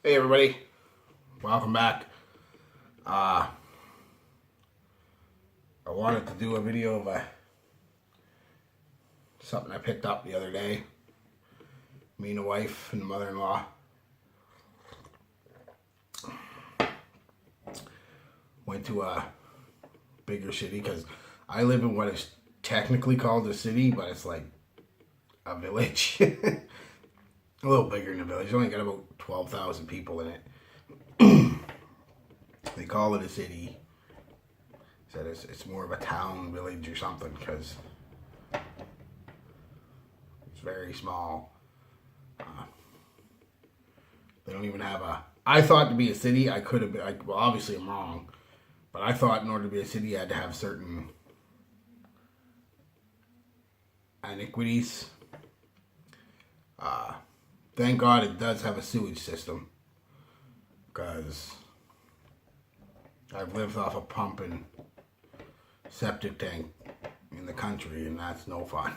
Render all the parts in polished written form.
Hey everybody, welcome back. I wanted to do a video of something I picked up the other day. Me and the wife and the mother-in-law went to a bigger city because I live in what is technically called a city, but it's like a village. A little bigger than a village. It's only got about 12,000 people in it. They call it a city. Said it's more of a town, village, or something because it's very small. They don't even have a. I thought to be a city, I could have been. Well, obviously I'm wrong, but I thought in order to be a city, you had to have certain iniquities. Thank God it does have a sewage system, because I've lived off a pump and septic tank in the country, and that's no fun.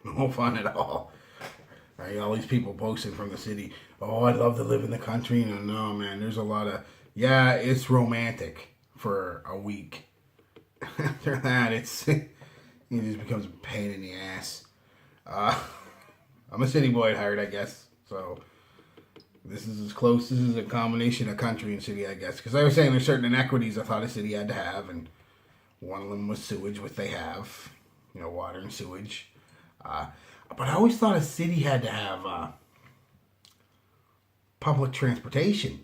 No fun at all. Right? All these people posting from the city, oh, I'd love to live in the country. No, man, there's a lot of, yeah, it's romantic for a week. After that, it just becomes a pain in the ass. I'm a city boy at heart, I guess. So this is as close. This is a combination of country and city, I guess. Because I was saying there's certain inequities I thought a city had to have, and one of them was sewage, which they have. You know, water and sewage. But I always thought a city had to have public transportation.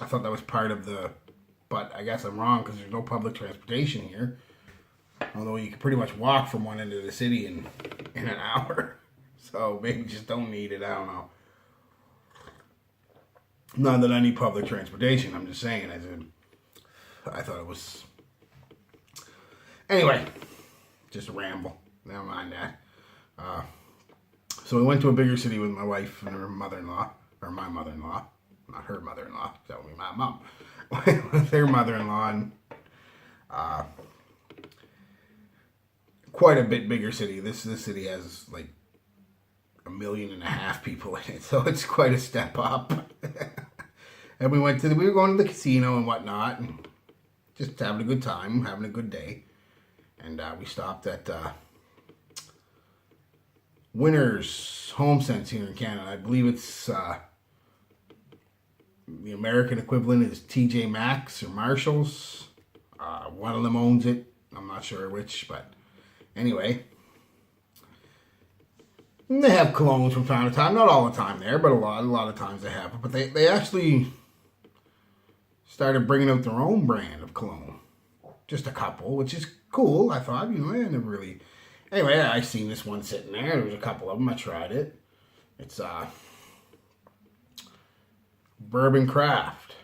I thought that was part of the... But I guess I'm wrong because there's no public transportation here. Although you can pretty much walk from one end of the city in an hour. So maybe just don't need it. I don't know. Not that I need public transportation. I'm just saying. I thought it was... Anyway, just a ramble. Never mind that. So we went to a bigger city with my wife and her mother-in-law. Or my mother-in-law. Not her mother-in-law. That would be my mom. With her mother-in-law. And quite a bit bigger city. This city has like 1.5 million people in it. So it's quite a step up. And we were going to the casino and whatnot. And just having a good time. Having a good day. And we stopped at Winners Home Sense here in Canada. I believe it's the American equivalent is TJMax or Marshalls. One of them owns it. I'm not sure which, but anyway. And they have colognes from time to time. Not all the time there, but a lot of times they have it. But they actually started bringing out their own brand of cologne. Just a couple, which is cool. I thought, I never really... Anyway, I seen this one sitting there. There was a couple of them. I tried it. It's Bourbon Craft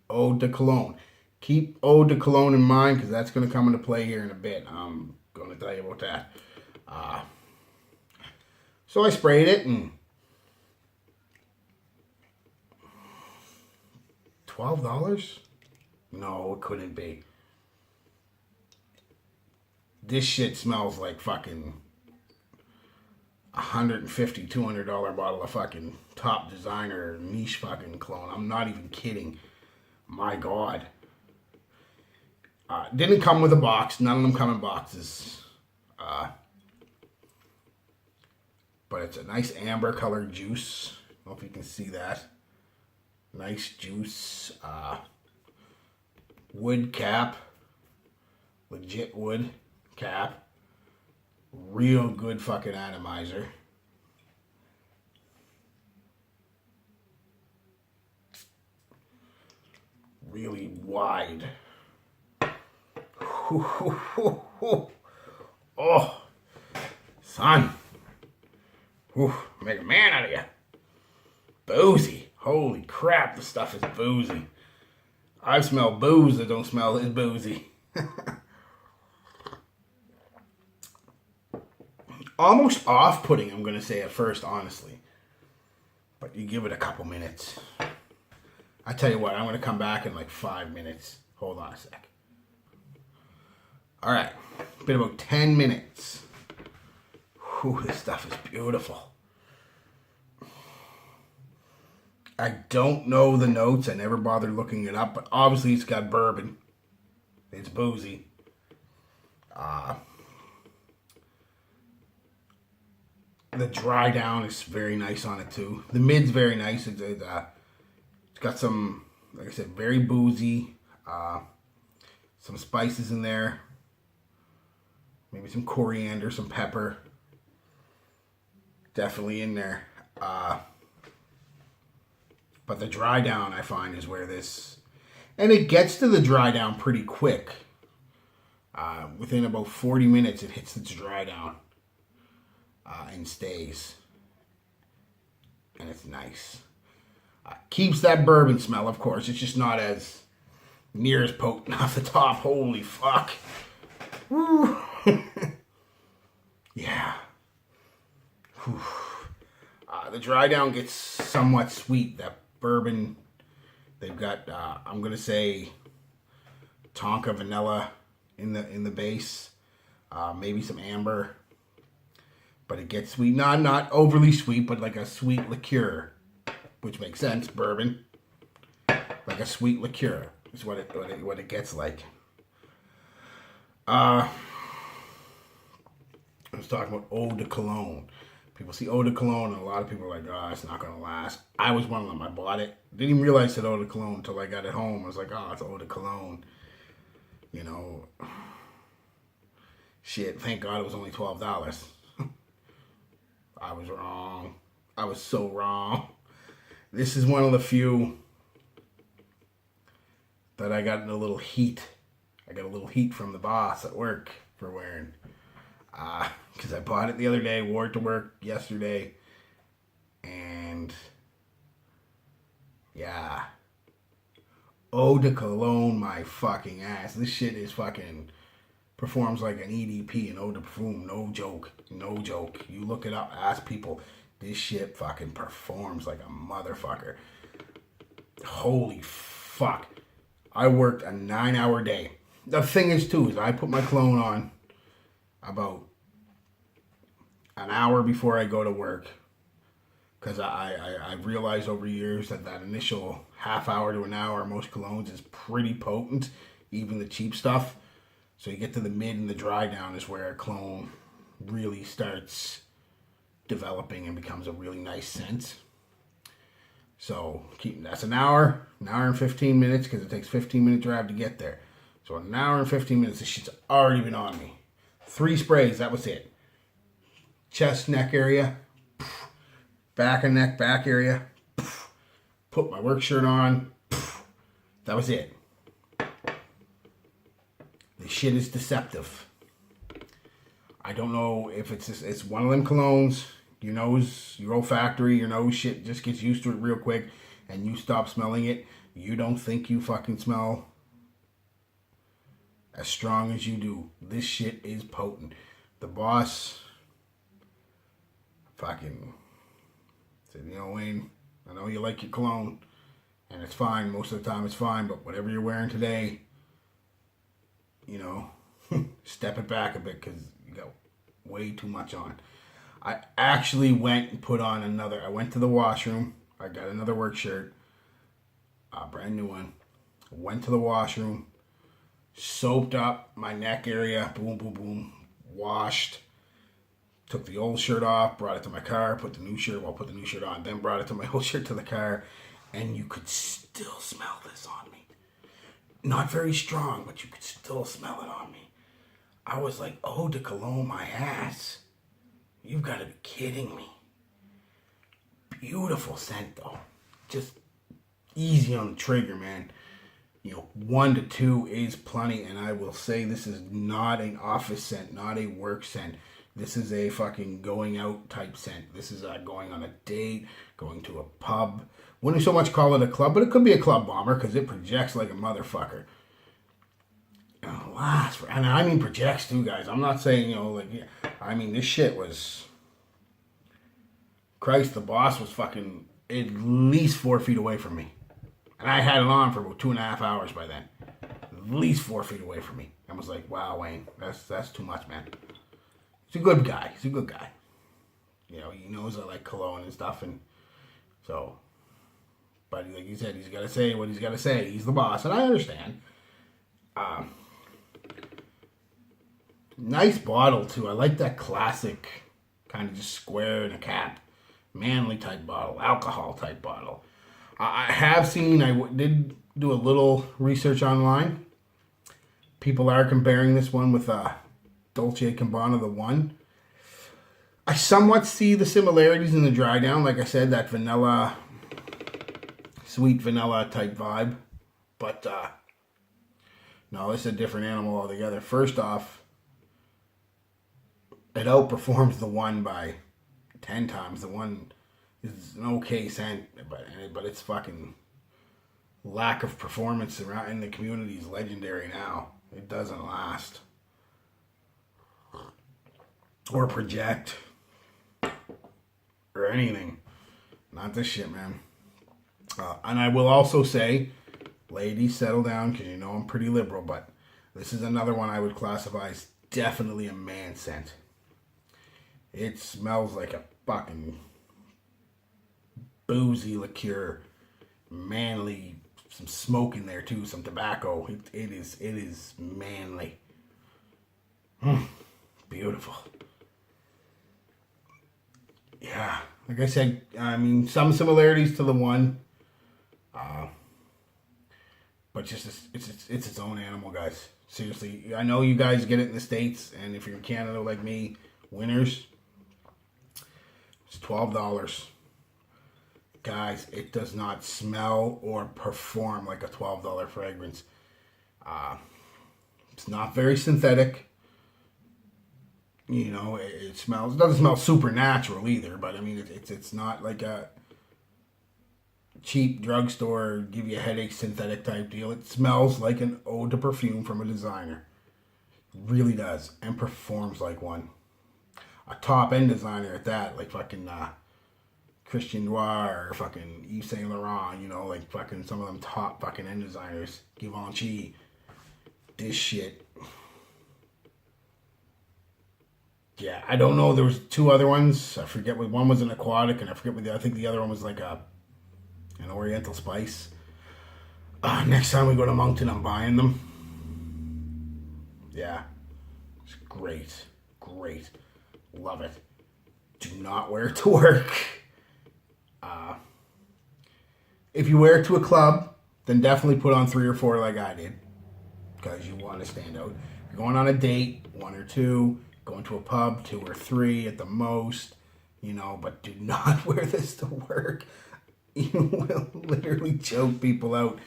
Eau de Cologne. Keep Eau de Cologne in mind because that's going to come into play here in a bit. I'm going to tell you about that. So I sprayed it and $12? No, it couldn't be. This shit smells like fucking $150, $200 bottle of fucking top designer niche fucking cologne. I'm not even kidding. My God. Didn't come with a box. None of them come in boxes. But it's a nice amber colored juice. I don't know if you can see that. Nice juice. Wood cap. Legit wood cap. Real good fucking atomizer. Really wide. Oh, son. Make a man out of you. Boozy. Holy crap, this stuff is boozy. I've smelled booze that don't smell as boozy. Almost off-putting, I'm going to say at first, honestly. But you give it a couple minutes. I tell you what, I'm going to come back in like 5 minutes. Hold on a sec. Alright, been about 10 minutes. Whew, this stuff is beautiful. I don't know the notes. I never bothered looking it up, but obviously it's got bourbon. It's boozy. The dry down is very nice on it too. The mid's very nice. It's got some, like I said, very boozy. Some spices in there. Maybe some coriander, some pepper. Definitely in there. But the dry down, I find, is where this... And it gets to the dry down pretty quick. Within about 40 minutes, it hits its dry down. And stays. And it's nice. Keeps that bourbon smell, of course. It's just not as near as potent off the top. Holy fuck. Woo. Yeah. Whew. The dry down gets somewhat sweet. That bourbon, they've got, I'm going to say, Tonka vanilla in the base. Maybe some amber. But it gets sweet. Not overly sweet, but like a sweet liqueur. Which makes sense. Bourbon. Like a sweet liqueur is what it gets like. I was talking about eau de cologne. People see eau de cologne and a lot of people are like, oh, it's not going to last. I was one of them. I bought it. Didn't even realize it eau de cologne until I got it home. I was like, oh, it's eau de cologne. You know. Shit, thank God it was only $12. I was wrong. I was so wrong. This is one of the few that I got in a little heat. I got a little heat from the boss at work for wearing. Because I bought it the other day, wore it to work yesterday. And yeah. Eau de cologne my fucking ass. This shit is fucking... performs like an EDP, an eau de parfum. No joke. No joke. You look it up, ask people. This shit fucking performs like a motherfucker. Holy fuck. I worked a 9-hour day. The thing is too, is I put my cologne on about an hour before I go to work. Because I realized over years that initial half hour to an hour, most colognes is pretty potent. Even the cheap stuff. So you get to the mid and the dry down is where a cologne really starts developing and becomes a really nice scent. So that's an hour and 15 minutes because it takes 15-minute drive to get there. So an hour and 15 minutes, this shit's already been on me. 3 sprays, that was it. Chest, neck area, back and neck, back area, put my work shirt on, that was it. This shit is deceptive. I don't know if it's one of them colognes. Your nose, your olfactory, your nose shit just gets used to it real quick and you stop smelling it. You don't think you fucking smell as strong as you do. This shit is potent. The boss fucking said, you know, Wayne, I know you like your cologne and it's fine. Most of the time it's fine, but whatever you're wearing today, you know, step it back a bit because you got way too much on. I actually went and put on another. I went to the washroom. I got another work shirt, a brand new one. Went to the washroom, soaped up my neck area, boom, boom, boom, washed. Took the old shirt off, brought it to my car, put the new shirt on, then brought it to my old shirt to the car, and you could still smell this on me. Not very strong, but you could still smell it on me. I was like, eau de cologne my ass. You've got to be kidding me. Beautiful scent though. Just easy on the trigger, man. You know, 1 to 2 is plenty, and I will say this is not an office scent, not a work scent. This is a fucking going out type scent. This is going on a date, going to a pub. Wouldn't so much call it a club, but it could be a club bomber because it projects like a motherfucker. And I mean projects too, guys. I'm not saying, you know, like, yeah. I mean, this shit was... Christ, the boss was fucking at least 4 feet away from me. And I had it on for about 2.5 hours by then. At least 4 feet away from me. I was like, wow, Wayne, that's too much, man. He's a good guy. He's a good guy. You know, he knows I like cologne and stuff, and so But like you said, he's got to say what he's got to say. He's the boss, and I understand. Nice bottle, too. I like that classic kind of just square in a cap. Manly type bottle. Alcohol type bottle. I have seen, did do a little research online. People are comparing this one with Dolce & Gabbana, the one. I somewhat see the similarities in the dry down. Like I said, that vanilla, sweet vanilla type vibe. But, no, it's a different animal altogether. First off, it outperforms the one by 10 times. The one is an okay scent, but it's fucking lack of performance around in the community is legendary now. It doesn't last. Or project. Or anything. Not this shit, man. And I will also say, ladies, settle down, because you know I'm pretty liberal, but this is another one I would classify as definitely a man scent. It smells like a fucking boozy liqueur, manly, some smoke in there too, some tobacco. It is manly. Beautiful. Yeah, like I said, I mean, some similarities to the one, but just it's its own animal, guys. Seriously, I know you guys get it in the States, and if you're in Canada like me, winners, it's $12. Guys, it does not smell or perform like a $12 fragrance. It's not very synthetic. You know, it doesn't smell supernatural either, but I mean, it's not like a cheap drugstore, give you a headache synthetic type deal. It smells like an ode to perfume from a designer. It really does, and performs like one. A top end designer at that, like fucking Christian Dior or fucking Yves Saint Laurent, you know, like fucking some of them top fucking end designers, Givenchy. This shit. Yeah, I don't know. There was two other ones. I forget what one was an aquatic, and I forget what I think the other one was like an oriental spice. Next time we go to Moncton, I'm buying them. Yeah, it's great, great, love it. Do not wear it to work. If you wear it to a club, then definitely put on 3 or 4 like I did, because you want to stand out. If you're going on a date, 1 or 2. Going to a pub, 2 or 3 at the most, you know, but do not wear this to work. You will literally choke people out.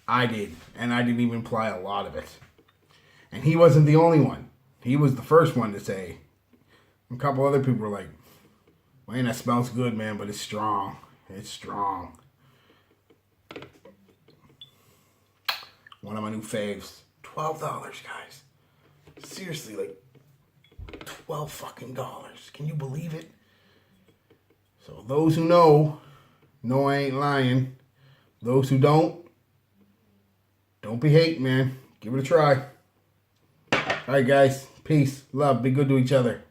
I did, and I didn't even apply a lot of it. And he wasn't the only one. He was the first one to say. A couple other people were like, man, that smells good, man, but it's strong. It's strong. One of my new faves. $12, guys. Seriously, like, $12 fucking dollars. Can you believe it? So those who know I ain't lying. Those who don't be hating, man. Give it a try. Alright, guys. Peace. Love. Be good to each other.